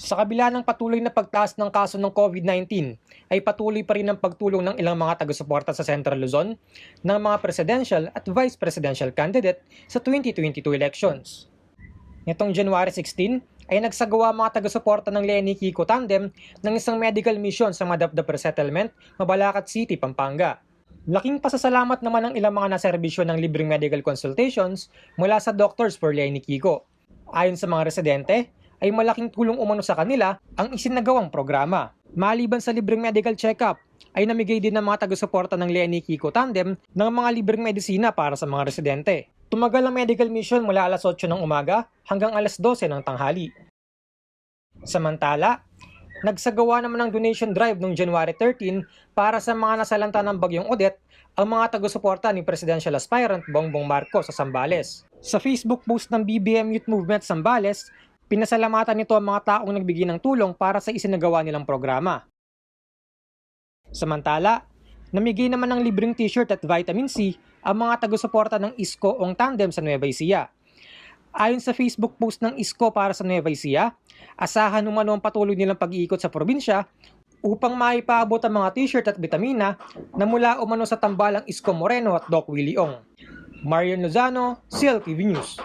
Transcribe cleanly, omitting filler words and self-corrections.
Sa kabila ng patuloy na pagtaas ng kaso ng COVID-19, ay patuloy pa rin ang pagtulong ng ilang mga taga-suporta sa Central Luzon ng mga presidential at vice presidential candidate sa 2022 elections. Nitong January 16 ay nagsagawa mga taga-suporta ng Lenny Kiko Tandem ng isang medical mission sa Madapdap Resettlement, Mabalacat City, Pampanga. Laking pasasalamat naman ng ilang mga naserbisyo ng libreng medical consultations mula sa Doctors for Lenny Kiko. Ayon sa mga residente, ay malaking tulong umano sa kanila ang isinagawang programa. Maliban sa libreng medical check-up, ay namigay din ng mga taga-suporta ng Lenny Kiko Tandem ng mga libreng medisina para sa mga residente. Tumagal ang medical mission mula alas 8 ng umaga hanggang alas 12 ng tanghali. Samantala, nagsagawa naman ng donation drive noong January 13 para sa mga nasalanta ng Bagyong Odette ang mga taga-suporta ni Presidential Aspirant Bongbong Marcos sa Zambales. Sa Facebook post ng BBM Youth Movement Zambales, pinasalamatan nito ang mga taong nagbigay ng tulong para sa isinagawa nilang programa. Samantala, namigay naman ng libreng t-shirt at vitamin C ang mga taga-suporta ng Isko Ong Tandem sa Nueva Ecija. Ayon sa Facebook post ng Isko para sa Nueva Ecija, asahan umano ang patuloy nilang pag-iikot sa probinsya upang maipaabot ang mga t-shirt at vitamina na mula umano sa tambalang Isko Moreno at Doc Willie Ong. Marian Lozano, CLTV News.